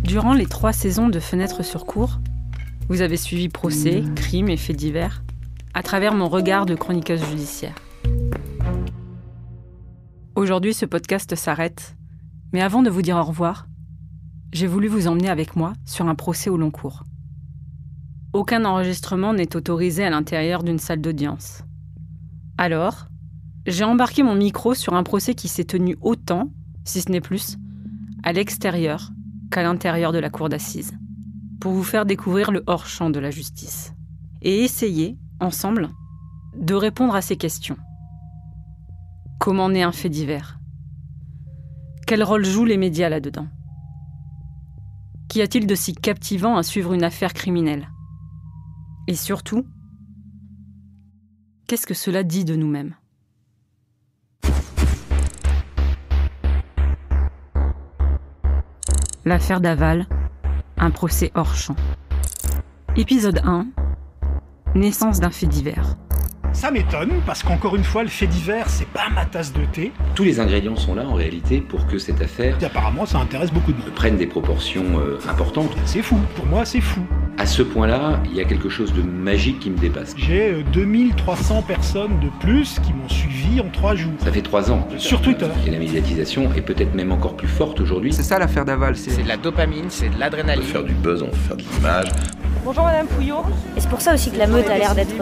Durant les 3 saisons de Fenêtres sur cour, vous avez suivi procès, crimes et faits divers à travers mon regard de chroniqueuse judiciaire. Aujourd'hui, ce podcast s'arrête, mais avant de vous dire au revoir, j'ai voulu vous emmener avec moi sur un procès au long cours. Aucun enregistrement n'est autorisé à l'intérieur d'une salle d'audience. Alors, j'ai embarqué mon micro sur un procès qui s'est tenu autant, si ce n'est plus, à l'extérieur qu'à l'intérieur de la cour d'assises, pour vous faire découvrir le hors-champ de la justice et essayer, ensemble, de répondre à ces questions. Comment naît un fait divers ? Quel rôle jouent les médias là-dedans ? Qu'y a-t-il de si captivant à suivre une affaire criminelle ? Et surtout, qu'est-ce que cela dit de nous-mêmes ? L'affaire Daval, un procès hors champ. Épisode 1, naissance d'un fait divers. Ça m'étonne, parce qu'encore une fois, le fait divers, c'est pas ma tasse de thé. Tous les ingrédients sont là, en réalité, pour que cette affaire... Et apparemment, ça intéresse beaucoup de monde. ...prenne des proportions importantes. C'est fou, pour moi, c'est fou. À ce point-là, il y a quelque chose de magique qui me dépasse. J'ai 2300 personnes de plus qui m'ont suivi en 3 jours. Ça fait 3 ans. Sur Twitter. Et la médiatisation est peut-être même encore plus forte aujourd'hui. C'est ça l'affaire Daval, c'est de la dopamine, c'est de l'adrénaline. On veut faire du buzz, on veut faire de l'image. Bonjour Madame Fouillot. Et c'est pour ça aussi que la meute a l'air d'être...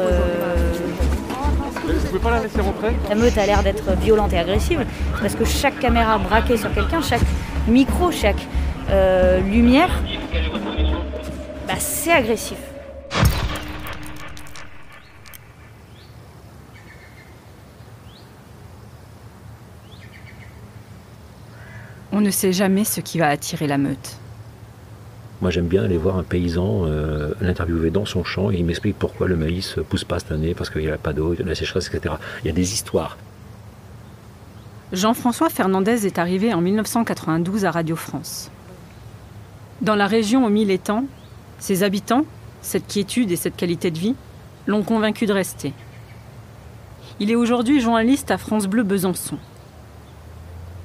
Vous pouvez pas la laisser rentrer ? La meute a l'air d'être violente et agressive, parce que chaque caméra braquée sur quelqu'un, chaque micro, chaque lumière, c'est agressif. On ne sait jamais ce qui va attirer la meute. Moi, j'aime bien aller voir un paysan, l'interviewer dans son champ, et il m'explique pourquoi le maïs ne pousse pas cette année, parce qu'il n'y a pas d'eau, la sécheresse, etc. Il y a des histoires. Jean-François Fernandez est arrivé en 1992 à Radio France. Dans la région aux 1000 étangs, ses habitants, cette quiétude et cette qualité de vie, l'ont convaincu de rester. Il est aujourd'hui journaliste à France Bleu Besançon.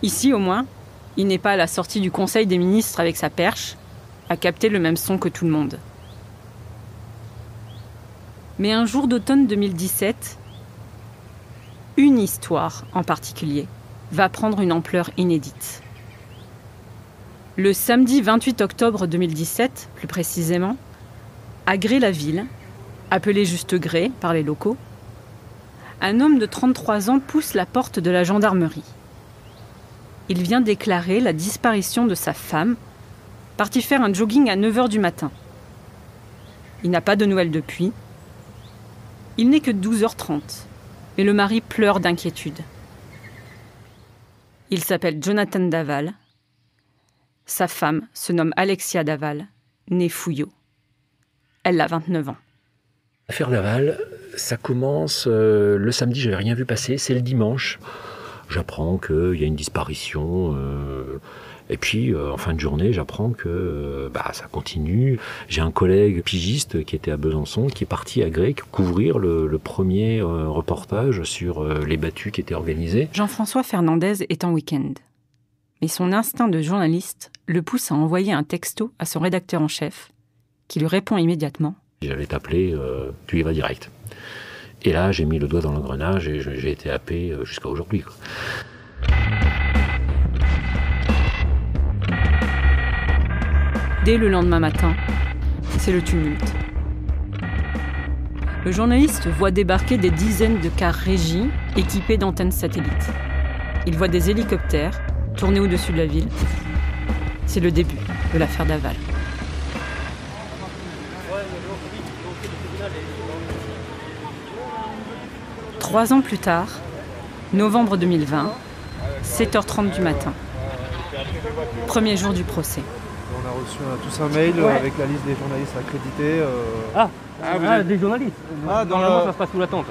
Ici, au moins, il n'est pas à la sortie du Conseil des ministres avec sa perche, à capter le même son que tout le monde. Mais un jour d'automne 2017, une histoire en particulier va prendre une ampleur inédite. Le samedi 28 octobre 2017, plus précisément, à Gré-la-Ville, appelé juste Gré par les locaux, un homme de 33 ans pousse la porte de la gendarmerie. Il vient déclarer la disparition de sa femme, parti faire un jogging à 9h du matin. Il n'a pas de nouvelles depuis. Il n'est que 12h30, et le mari pleure d'inquiétude. Il s'appelle Jonathan Daval. Sa femme se nomme Alexia Daval, née Fouillot. Elle a 29 ans. L'affaire Daval, ça commence le samedi, j'avais rien vu passer, c'est le dimanche. J'apprends qu'il y a une disparition... Et puis, en fin de journée, j'apprends que ça continue. J'ai un collègue pigiste qui était à Besançon, qui est parti à Gré couvrir le premier reportage sur les battues qui étaient organisées. Jean-François Fernandez est en week-end. Mais son instinct de journaliste le pousse à envoyer un texto à son rédacteur en chef, qui lui répond immédiatement. J'allais t'appeler, tu y vas direct. Et là, j'ai mis le doigt dans l'engrenage et j'ai été happé jusqu'à aujourd'hui, quoi. Dès le lendemain matin, c'est le tumulte. Le journaliste voit débarquer des dizaines de cars régis équipés d'antennes satellites. Il voit des hélicoptères tourner au-dessus de la ville. C'est le début de l'affaire Daval. Trois ans plus tard, novembre 2020, 7h30 du matin. Premier jour du procès. On a reçu tous un mail avec la liste des journalistes accrédités. Des journalistes. Normalement, ça se passe sous l'attente.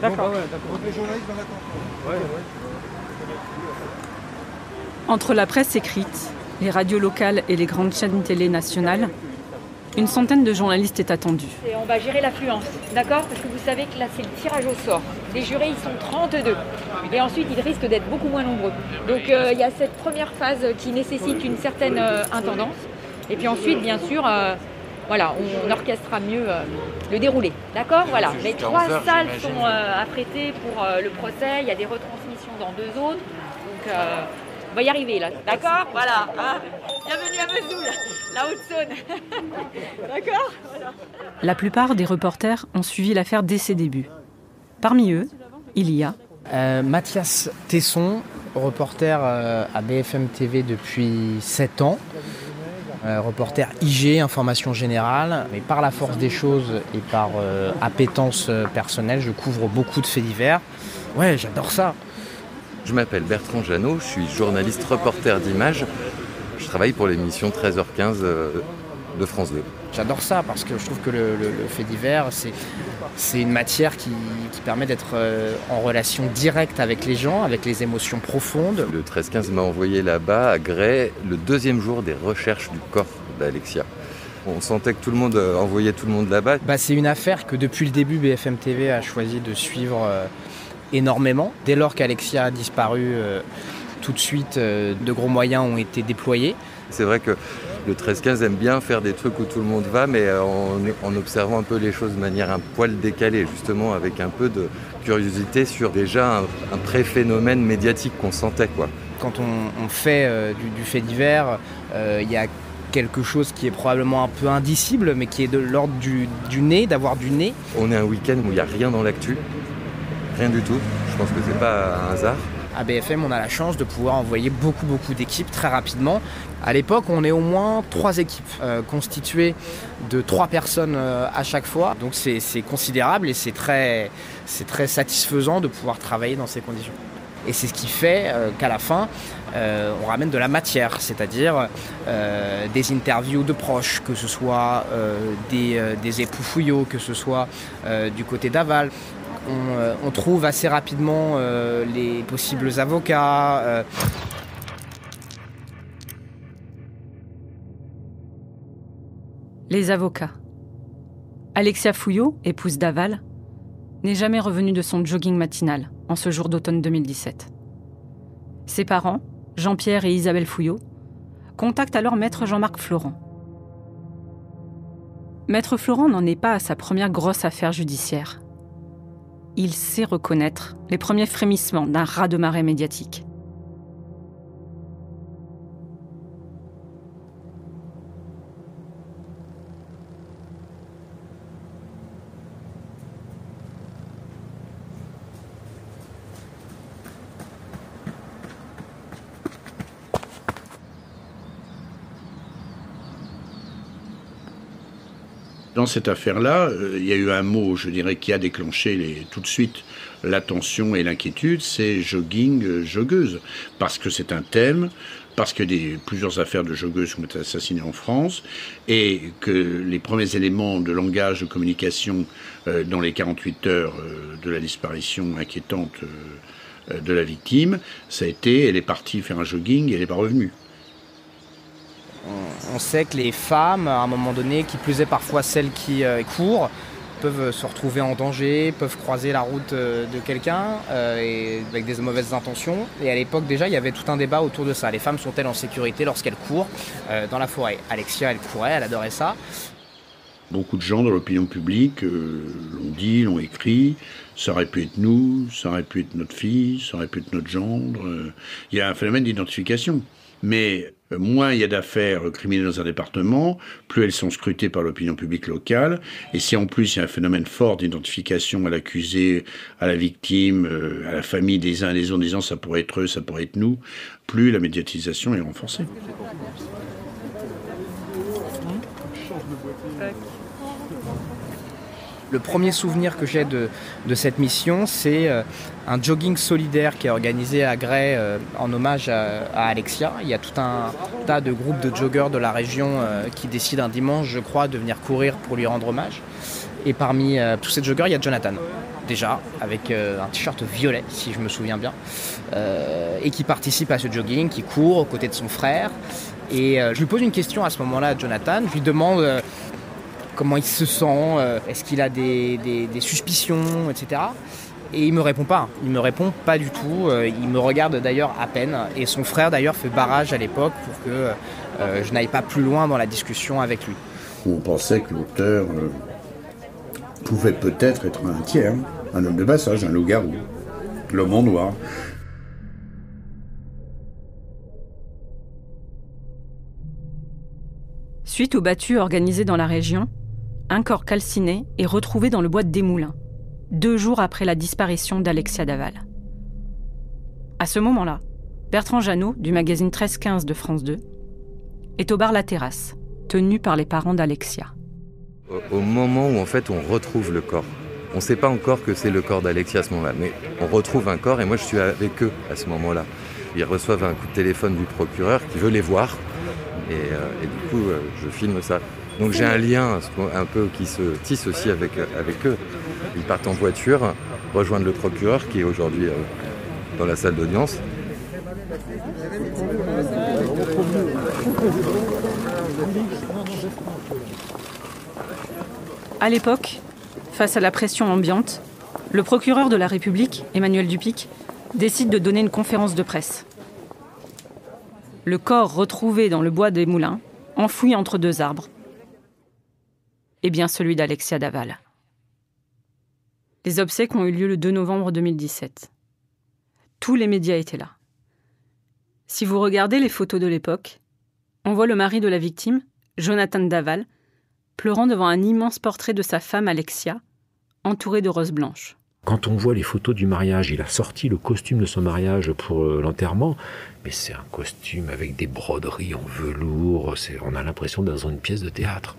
D'accord. Donc les journalistes dans l'attente. Entre la presse écrite, les radios locales et les grandes chaînes télé nationales, Une centaine de journalistes est attendue. Et on va gérer l'affluence, d'accord? Parce que vous savez que là, c'est le tirage au sort. Les jurés, ils sont 32. Et ensuite, ils risquent d'être beaucoup moins nombreux. Donc, il y a cette première phase qui nécessite une certaine intendance. Et puis ensuite, bien sûr, on orchestrera mieux le déroulé. D'accord? Voilà. Les 3 salles sont apprêtées pour le procès. Il y a des retransmissions dans 2 autres. Donc, on va y arriver, là. D'accord? Voilà. Hein, bienvenue à Vesoul, la Haute-Saône. D'accord? Voilà. La plupart des reporters ont suivi l'affaire dès ses débuts. Parmi eux, il y a... Mathias Tesson, reporter à BFM TV depuis 7 ans. Reporter IG, information générale. Mais par la force des choses et par appétence personnelle, je couvre beaucoup de faits divers. Ouais, j'adore ça. Je m'appelle Bertrand Jeannot, je suis journaliste reporter d'images. Je travaille pour l'émission 13h15 de France 2. J'adore ça parce que je trouve que le fait divers, c'est une matière qui permet d'être en relation directe avec les gens, avec les émotions profondes. Le 13-15 m'a envoyé là-bas, à Gray, le 2e jour des recherches du corps d'Alexia. On sentait que tout le monde envoyait tout le monde là-bas. C'est une affaire que depuis le début, BFM TV a choisi de suivre énormément. Dès lors qu'Alexia a disparu, tout de suite, de gros moyens ont été déployés. C'est vrai que le 13-15 aime bien faire des trucs où tout le monde va, mais en observant un peu les choses de manière un poil décalée, justement avec un peu de curiosité sur déjà un pré-phénomène médiatique qu'on sentait, quoi. Quand on fait du fait divers, il y a quelque chose qui est probablement un peu indicible, mais qui est de l'ordre du nez, d'avoir du nez. On est un week-end où il n'y a rien dans l'actu, rien du tout. Je pense que c'est pas un hasard. À BFM, on a la chance de pouvoir envoyer beaucoup d'équipes très rapidement. À l'époque, on est au moins 3 équipes constituées de 3 personnes à chaque fois. Donc c'est considérable et c'est très satisfaisant de pouvoir travailler dans ces conditions. Et c'est ce qui fait qu'à la fin, on ramène de la matière, c'est-à-dire des interviews de proches, que ce soit des époux Fouillot, que ce soit du côté d'Aval. On trouve assez rapidement les possibles avocats. Les avocats. Alexia Fouillot, épouse d'Aval, n'est jamais revenue de son jogging matinal en ce jour d'automne 2017. Ses parents, Jean-Pierre et Isabelle Fouillot, contactent alors Maître Jean-Marc Florent. Maître Florent n'en est pas à sa première grosse affaire judiciaire. Il sait reconnaître les premiers frémissements d'un raz-de-marée médiatique. Dans cette affaire-là, il y a eu un mot, je dirais, qui a déclenché tout de suite l'attention et l'inquiétude, c'est jogging, joggeuse. Parce que c'est un thème, parce que plusieurs affaires de joggeuses ont été assassinées en France, et que les premiers éléments de langage, de communication dans les 48 heures de la disparition inquiétante de la victime, ça a été, elle est partie faire un jogging et elle n'est pas revenue. On sait que les femmes, à un moment donné, qui plus est parfois celles qui courent, peuvent se retrouver en danger, peuvent croiser la route de quelqu'un et avec des mauvaises intentions. Et à l'époque, déjà, il y avait tout un débat autour de ça. Les femmes sont-elles en sécurité lorsqu'elles courent dans la forêt? Alexia, elle courait, elle adorait ça. Beaucoup de gens dans l'opinion publique l'ont dit, l'ont écrit. Ça aurait pu être nous, ça aurait pu être notre fille, ça aurait pu être notre gendre. Il y a un phénomène d'identification. Mais moins il y a d'affaires criminelles dans un département, plus elles sont scrutées par l'opinion publique locale. Et si en plus il y a un phénomène fort d'identification à l'accusé, à la victime, à la famille des uns et des autres, disant ça pourrait être eux, ça pourrait être nous, plus la médiatisation est renforcée. Le premier souvenir que j'ai de cette mission, c'est un jogging solidaire qui est organisé à Gray en hommage à Alexia. Il y a tout un tas de groupes de joggeurs de la région qui décident un dimanche, je crois, de venir courir pour lui rendre hommage. Et parmi tous ces joggeurs, il y a Jonathan, déjà, avec un t-shirt violet, si je me souviens bien, et qui participe à ce jogging, qui court aux côtés de son frère. Et je lui pose une question à ce moment-là à Jonathan. Je lui demande comment il se sent, est-ce qu'il a des suspicions, etc. Et il me répond pas. Il me répond pas du tout. Il me regarde d'ailleurs à peine. Et son frère d'ailleurs fait barrage à l'époque pour que je n'aille pas plus loin dans la discussion avec lui. On pensait que l'auteur pouvait peut-être être un tiers, un homme de passage, un loup-garou, l'homme en noir. Suite aux battues organisées dans la région, un corps calciné est retrouvé dans le bois de Desmoulins, 2 jours après la disparition d'Alexia Daval. À ce moment-là, Bertrand Janot, du magazine 13-15 de France 2, est au bar La Terrasse, tenu par les parents d'Alexia. Au moment où en fait on retrouve le corps, on ne sait pas encore que c'est le corps d'Alexia à ce moment-là, mais on retrouve un corps et moi je suis avec eux à ce moment-là. Ils reçoivent un coup de téléphone du procureur qui veut les voir et du coup je filme ça. Donc j'ai un lien un peu qui se tisse aussi avec eux. Ils partent en voiture, rejoindre le procureur qui est aujourd'hui dans la salle d'audience. À l'époque, face à la pression ambiante, le procureur de la République, Emmanuel Dupic, décide de donner une conférence de presse. Le corps retrouvé dans le bois des Moulins, enfoui entre 2 arbres, est bien celui d'Alexia Daval. Les obsèques ont eu lieu le 2 novembre 2017. Tous les médias étaient là. Si vous regardez les photos de l'époque, on voit le mari de la victime, Jonathan Daval, pleurant devant un immense portrait de sa femme Alexia, entourée de roses blanches. Quand on voit les photos du mariage, il a sorti le costume de son mariage pour l'enterrement, mais c'est un costume avec des broderies en velours, on a l'impression d'être dans une pièce de théâtre.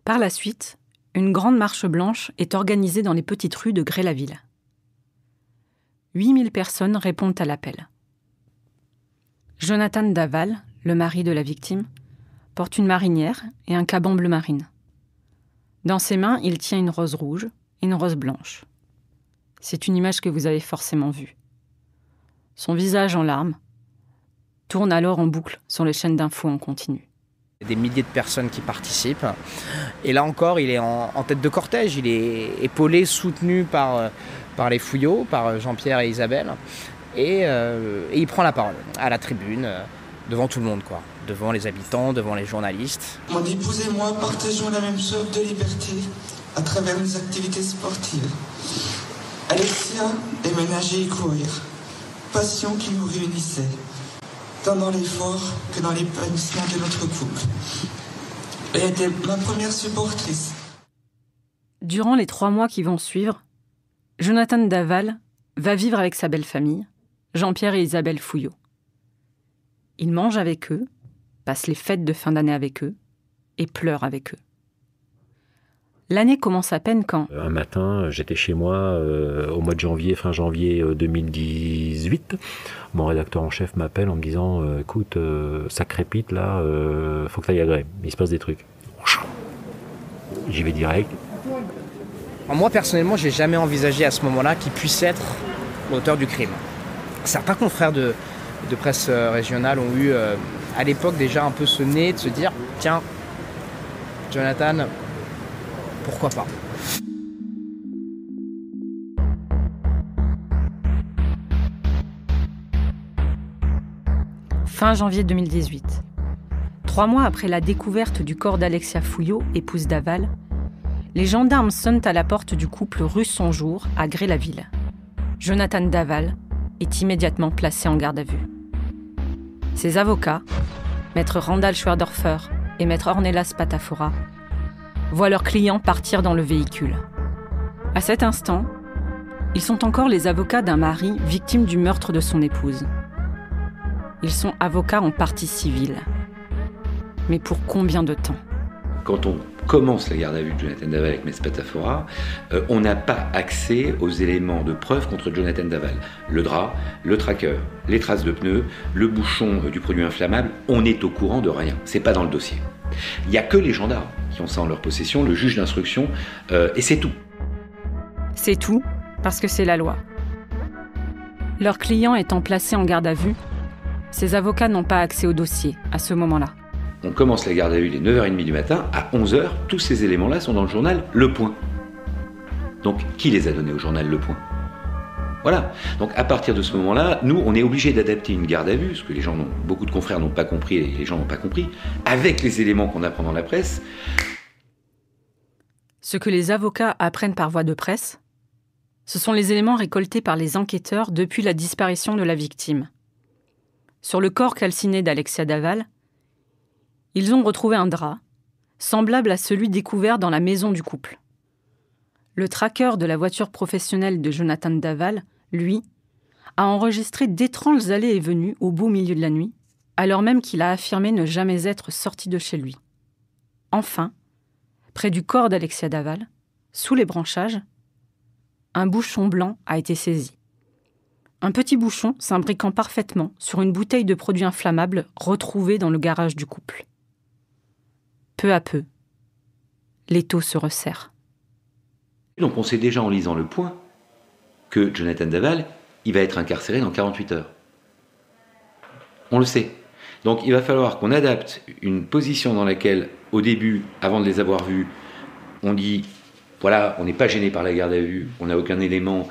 Par la suite, une grande marche blanche est organisée dans les petites rues de Gré-la-Ville. 8000 personnes répondent à l'appel. Jonathan Daval, le mari de la victime, porte une marinière et un caban bleu marine. Dans ses mains, il tient une rose rouge et une rose blanche. C'est une image que vous avez forcément vue. Son visage en larmes tourne alors en boucle sur les chaînes d'infos en continu. Des milliers de personnes qui participent. Et là encore, il est en tête de cortège. Il est épaulé, soutenu par les Fouillot, par Jean-Pierre et Isabelle. Et il prend la parole à la tribune, devant tout le monde, quoi. Devant les habitants, devant les journalistes. Mon épouse et moi partageons la même soif de liberté à travers nos activités sportives. Alexia aimait nager et courir, passion qui nous réunissait, tant dans l'effort que dans l'épanouissement de notre couple. Elle était ma première supportrice. Durant les 3 mois qui vont suivre, Jonathan Daval va vivre avec sa belle famille, Jean-Pierre et Isabelle Fouillot. Il mange avec eux, passe les fêtes de fin d'année avec eux et pleure avec eux. L'année commence à peine quand... Un matin, j'étais chez moi au mois de janvier, fin janvier 2018. Mon rédacteur en chef m'appelle en me disant « Écoute, ça crépite là, faut que tu ailles à Gré, il se passe des trucs. » J'y vais direct. Moi, personnellement, j'ai jamais envisagé à ce moment-là qu'il puisse être l'auteur du crime. Certains confrères de presse régionale ont eu à l'époque déjà un peu ce nez de se dire « Tiens, Jonathan, pourquoi pas ?» Fin janvier 2018. 3 mois après la découverte du corps d'Alexia Fouillot, épouse Daval, les gendarmes sonnent à la porte du couple rue Sonjour, à Gré-la-Ville. Jonathan Daval est immédiatement placé en garde à vue. Ses avocats, maître Randall Schwerdorfer et maître Ornelas Patafora, voient leurs clients partir dans le véhicule. À cet instant, ils sont encore les avocats d'un mari victime du meurtre de son épouse. Ils sont avocats en partie civile. Mais pour combien de temps ? Quand on commence la garde à vue de Jonathan Daval avec Maître Patafora, on n'a pas accès aux éléments de preuve contre Jonathan Daval. Le drap, le tracker, les traces de pneus, le bouchon du produit inflammable, on n'est au courant de rien. C'est pas dans le dossier. Il n'y a que les gendarmes qui ont ça en leur possession, le juge d'instruction, et c'est tout. C'est tout, parce que c'est la loi. Leur client étant placé en garde à vue, ces avocats n'ont pas accès au dossier à ce moment-là. On commence la garde à vue dès 9h30 du matin, à 11h, tous ces éléments-là sont dans le journal Le Point. Donc, qui les a donnés au journal Le Point ? Voilà. Donc, à partir de ce moment-là, nous, on est obligé d'adapter une garde à vue, ce que beaucoup de confrères n'ont pas compris et les gens n'ont pas compris, avec les éléments qu'on apprend dans la presse. Ce que les avocats apprennent par voie de presse, ce sont les éléments récoltés par les enquêteurs depuis la disparition de la victime. Sur le corps calciné d'Alexia Daval, ils ont retrouvé un drap, semblable à celui découvert dans la maison du couple. Le tracker de la voiture professionnelle de Jonathan Daval, lui, a enregistré d'étranges allées et venues au beau milieu de la nuit, alors même qu'il a affirmé ne jamais être sorti de chez lui. Enfin, près du corps d'Alexia Daval, sous les branchages, un bouchon blanc a été saisi. Un petit bouchon s'imbriquant parfaitement sur une bouteille de produit inflammable retrouvée dans le garage du couple. Peu à peu, l'étau se resserre. Donc on sait déjà en lisant Le Point que Jonathan Daval, il va être incarcéré dans 48 heures. On le sait. Donc il va falloir qu'on adapte une position dans laquelle, au début, avant de les avoir vus, on dit, voilà, on n'est pas gêné par la garde à vue, on n'a aucun élément,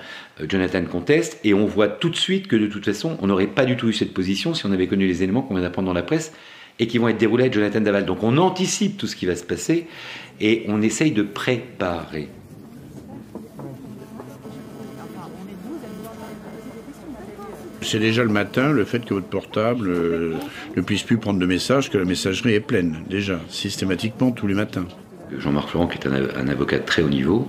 Jonathan conteste, et on voit tout de suite que de toute façon, on n'aurait pas du tout eu cette position si on avait connu les éléments qu'on vient d'apprendre dans la presse et qui vont être déroulés à Jonathan Daval. Donc on anticipe tout ce qui va se passer et on essaye de préparer. C'est déjà le matin, le fait que votre portable ne puisse plus prendre de messages, que la messagerie est pleine, déjà, systématiquement, tous les matins. Jean-Marc Florent, qui est un avocat de très haut niveau.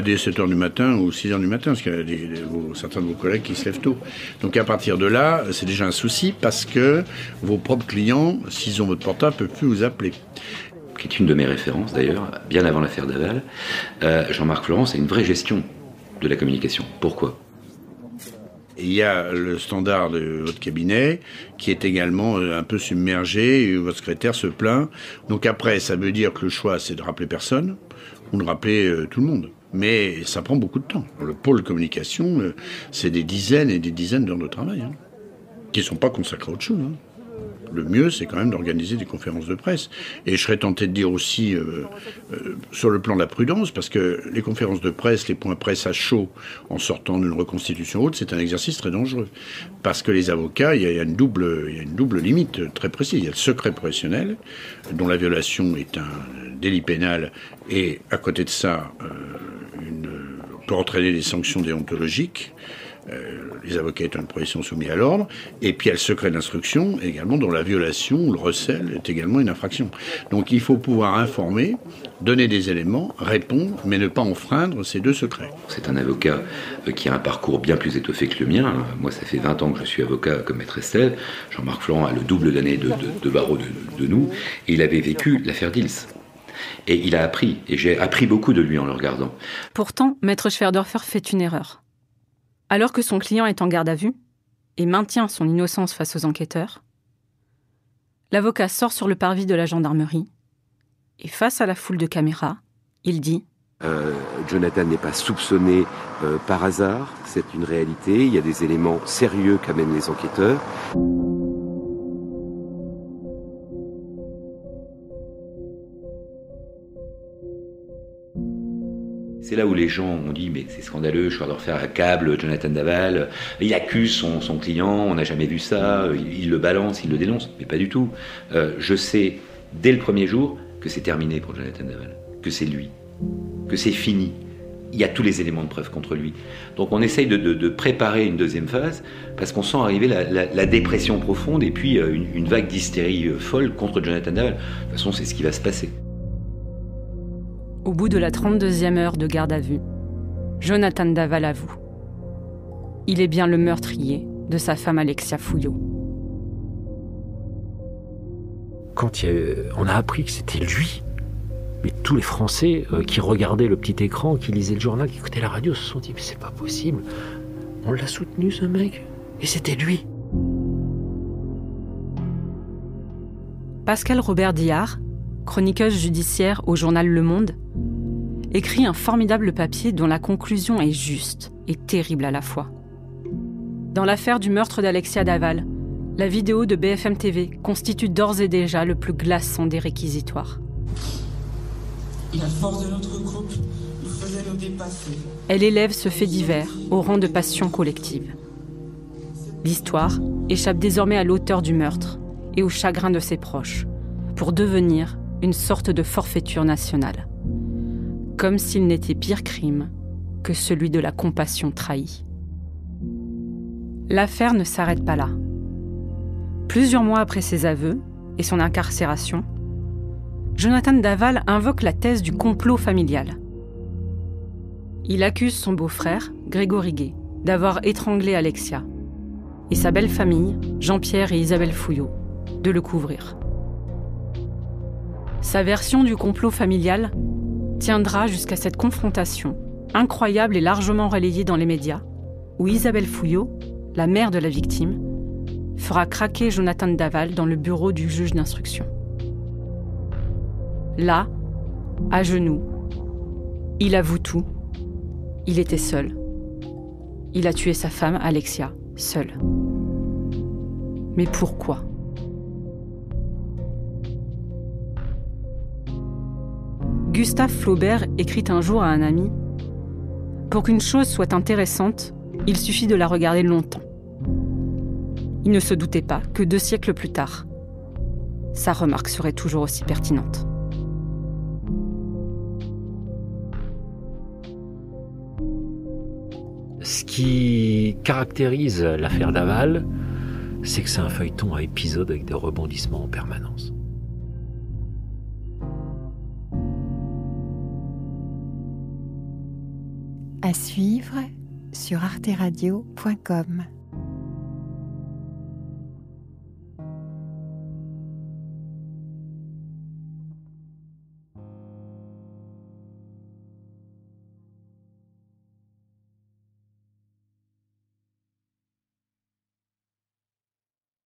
Dès 7h du matin ou 6h du matin, parce qu'il y a certains de vos collègues qui se lèvent tôt. Donc à partir de là, c'est déjà un souci, parce que vos propres clients, s'ils ont votre portable, ne peuvent plus vous appeler. Qui est une de mes références, d'ailleurs, bien avant l'affaire Daval. Jean-Marc Florent, c'est une vraie gestion de la communication. Pourquoi ? Il y a le standard de votre cabinet qui est également un peu submergé et votre secrétaire se plaint. Donc après, ça veut dire que le choix, c'est de rappeler personne ou de rappeler tout le monde. Mais ça prend beaucoup de temps. Le pôle communication, c'est des dizaines et des dizaines d'heures de travail, qui ne sont pas consacrées à autre chose. Le mieux, c'est quand même d'organiser des conférences de presse. Et je serais tenté de dire aussi, sur le plan de la prudence, parce que les conférences de presse, les points presse à chaud, en sortant d'une reconstitution haute, c'est un exercice très dangereux. Parce que les avocats, il y a une double limite très précise. Il y a le secret professionnel, dont la violation est un délit pénal, et à côté de ça, peut entraîner des sanctions déontologiques. Les avocats étant une profession soumise à l'ordre, et puis il y a le secret d'instruction également, dont la violation, le recel, est également une infraction. Donc il faut pouvoir informer, donner des éléments, répondre, mais ne pas enfreindre ces deux secrets. C'est un avocat qui a un parcours bien plus étoffé que le mien. Moi, ça fait 20 ans que je suis avocat comme maître Estelle. Jean-Marc Florent a le double d'années de barreau de nous, et il avait vécu l'affaire Dils. Et il a appris, et j'ai appris beaucoup de lui en le regardant. Pourtant, maître Schwerdorfer fait une erreur. Alors que son client est en garde à vue et maintient son innocence face aux enquêteurs, l'avocat sort sur le parvis de la gendarmerie et face à la foule de caméras, il dit Jonathan n'est pas soupçonné par hasard, c'est une réalité, il y a des éléments sérieux qu'amènent les enquêteurs. C'est là où les gens ont dit, mais c'est scandaleux, Schwerdorfer accable Jonathan Daval, il accuse son client, on n'a jamais vu ça, il le balance, il le dénonce, mais pas du tout. Je sais, dès le premier jour, que c'est terminé pour Jonathan Daval, que c'est lui, que c'est fini. Il y a tous les éléments de preuve contre lui. Donc on essaye de préparer une deuxième phase, parce qu'on sent arriver la dépression profonde et puis une vague d'hystérie folle contre Jonathan Daval. De toute façon, c'est ce qui va se passer. Au bout de la 32e heure de garde à vue, Jonathan Daval avoue. Il est bien le meurtrier de sa femme Alexia Fouillot. Quand on a appris que c'était lui, mais tous les Français qui regardaient le petit écran, qui lisaient le journal, qui écoutaient la radio, se sont dit « mais c'est pas possible, on l'a soutenu ce mec, et c'était lui ». Pascal Robert Diard, chroniqueuse judiciaire au journal Le Monde, écrit un formidable papier dont la conclusion est juste et terrible à la fois. Dans l'affaire du meurtre d'Alexia Daval, la vidéo de BFM TV constitue d'ores et déjà le plus glaçant des réquisitoires. La force de notre groupe nous faisait nous dépasser. Elle élève ce fait divers au rang de passion collective. L'histoire échappe désormais à l'auteur du meurtre et au chagrin de ses proches, pour devenir une sorte de forfaiture nationale. Comme s'il n'était pire crime que celui de la compassion trahie. L'affaire ne s'arrête pas là. Plusieurs mois après ses aveux et son incarcération, Jonathan Daval invoque la thèse du complot familial. Il accuse son beau-frère, Grégory Gay, d'avoir étranglé Alexia, et sa belle famille, Jean-Pierre et Isabelle Fouillot, de le couvrir. Sa version du complot familial tiendra jusqu'à cette confrontation, incroyable et largement relayée dans les médias, où Isabelle Fouillot, la mère de la victime, fera craquer Jonathan Daval dans le bureau du juge d'instruction. Là, à genoux, il avoue tout. Il était seul. Il a tué sa femme, Alexia, seul. Mais pourquoi ? Gustave Flaubert écrit un jour à un ami « Pour qu'une chose soit intéressante, il suffit de la regarder longtemps. » Il ne se doutait pas que 2 siècles plus tard, sa remarque serait toujours aussi pertinente. Ce qui caractérise l'affaire Daval, c'est que c'est un feuilleton à épisodes avec des rebondissements en permanence. À suivre sur arteradio.com.